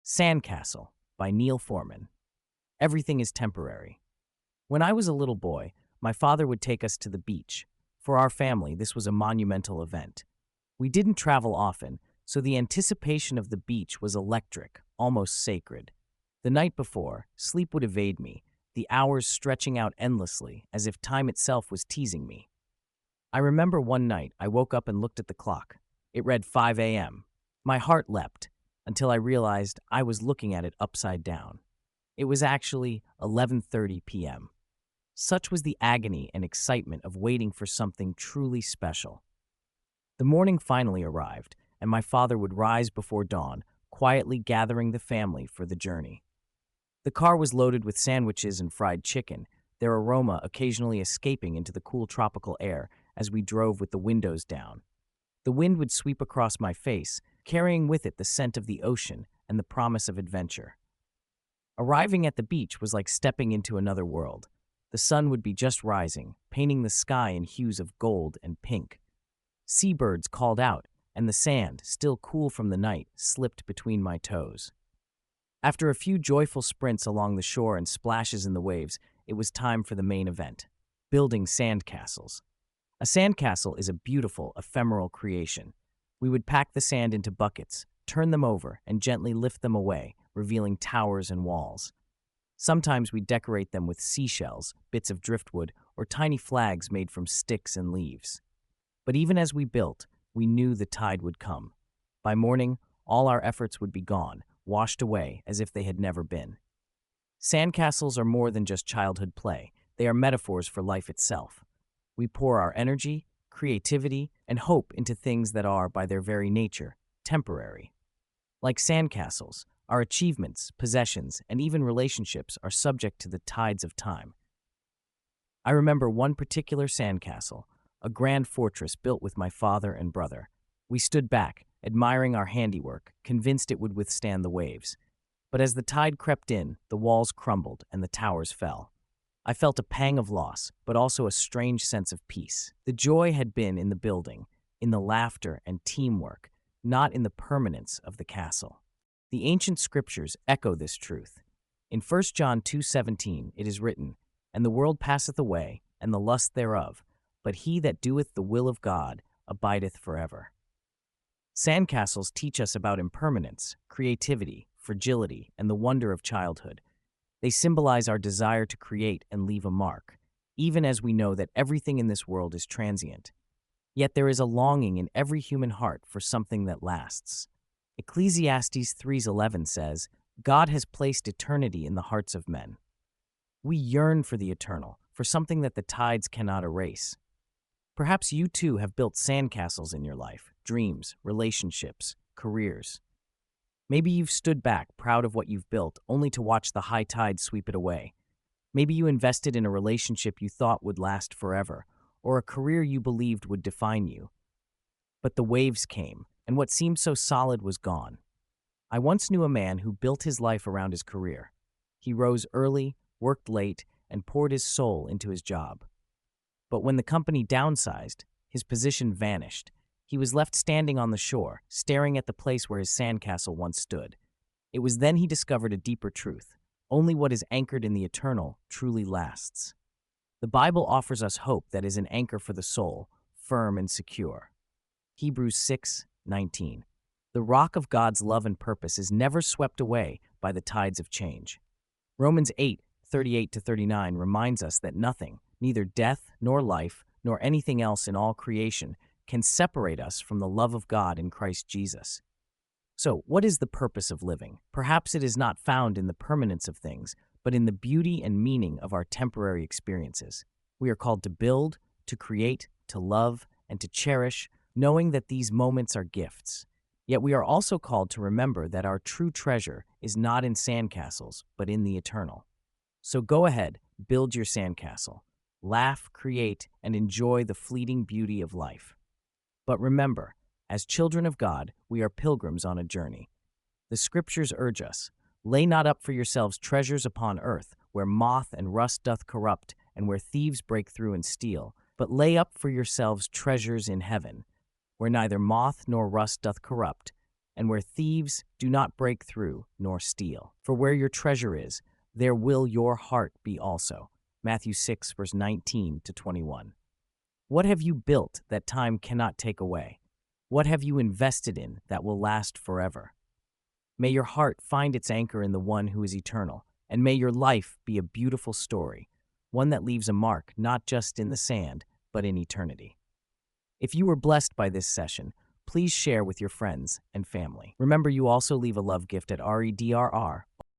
Sandcastle by Neil Foreman. Everything is temporary. When I was a little boy, my father would take us to the beach. For our family, this was a monumental event. We didn't travel often, so the anticipation of the beach was electric, almost sacred. The night before, sleep would evade me, the hours stretching out endlessly, as if time itself was teasing me. I remember one night I woke up and looked at the clock. It read 5 a.m. My heart leapt, until I realized I was looking at it upside down. It was actually 11:30 p.m. Such was the agony and excitement of waiting for something truly special. The morning finally arrived, and my father would rise before dawn, quietly gathering the family for the journey. The car was loaded with sandwiches and fried chicken, their aroma occasionally escaping into the cool tropical air as we drove with the windows down. The wind would sweep across my face, carrying with it the scent of the ocean and the promise of adventure. Arriving at the beach was like stepping into another world. The sun would be just rising, painting the sky in hues of gold and pink. Seabirds called out, and the sand, still cool from the night, slipped between my toes. After a few joyful sprints along the shore and splashes in the waves, it was time for the main event: building sandcastles. A sandcastle is a beautiful, ephemeral creation. We would pack the sand into buckets, turn them over, and gently lift them away, revealing towers and walls. Sometimes we'd decorate them with seashells, bits of driftwood, or tiny flags made from sticks and leaves. But even as we built, we knew the tide would come. By morning, all our efforts would be gone, washed away as if they had never been. Sandcastles are more than just childhood play. They are metaphors for life itself. We pour our energy, creativity, and hope into things that are, by their very nature, temporary. Like sandcastles, our achievements, possessions, and even relationships are subject to the tides of time. I remember one particular sandcastle, a grand fortress built with my father and brother. We stood back, admiring our handiwork, convinced it would withstand the waves. But as the tide crept in, the walls crumbled and the towers fell. I felt a pang of loss, but also a strange sense of peace. The joy had been in the building, in the laughter and teamwork, not in the permanence of the castle. The ancient scriptures echo this truth. In 1 John 2:17 it is written, "And the world passeth away, and the lust thereof, but he that doeth the will of God abideth forever." Sandcastles teach us about impermanence, creativity, fragility, and the wonder of childhood. They symbolize our desire to create and leave a mark, even as we know that everything in this world is transient. Yet there is a longing in every human heart for something that lasts. Ecclesiastes 3:11 says, "God has placed eternity in the hearts of men." We yearn for the eternal, for something that the tides cannot erase. Perhaps you too have built sandcastles in your life, dreams, relationships, careers. Maybe you've stood back, proud of what you've built, only to watch the high tide sweep it away. Maybe you invested in a relationship you thought would last forever, or a career you believed would define you. But the waves came, and what seemed so solid was gone. I once knew a man who built his life around his career. He rose early, worked late, and poured his soul into his job. But when the company downsized, his position vanished. He was left standing on the shore, staring at the place where his sandcastle once stood. It was then he discovered a deeper truth. Only what is anchored in the eternal truly lasts. The Bible offers us hope that is an anchor for the soul, firm and secure. Hebrews 6:19. The rock of God's love and purpose is never swept away by the tides of change. Romans 8:38-39 reminds us that nothing, neither death nor life, nor anything else in all creation, can separate us from the love of God in Christ Jesus. So, what is the purpose of living? Perhaps it is not found in the permanence of things, but in the beauty and meaning of our temporary experiences. We are called to build, to create, to love, and to cherish, knowing that these moments are gifts. Yet we are also called to remember that our true treasure is not in sandcastles, but in the eternal. So go ahead, build your sandcastle. Laugh, create, and enjoy the fleeting beauty of life. But remember, as children of God, we are pilgrims on a journey. The scriptures urge us, "Lay not up for yourselves treasures upon earth, where moth and rust doth corrupt, and where thieves break through and steal, but lay up for yourselves treasures in heaven, where neither moth nor rust doth corrupt, and where thieves do not break through nor steal. For where your treasure is, there will your heart be also. Matthew 6, verse 19 to 21. What have you built that time cannot take away? What have you invested in that will last forever? May your heart find its anchor in the one who is eternal, and may your life be a beautiful story, one that leaves a mark not just in the sand, but in eternity. If you were blessed by this session, please share with your friends and family. Remember, you also leave a love gift at redrr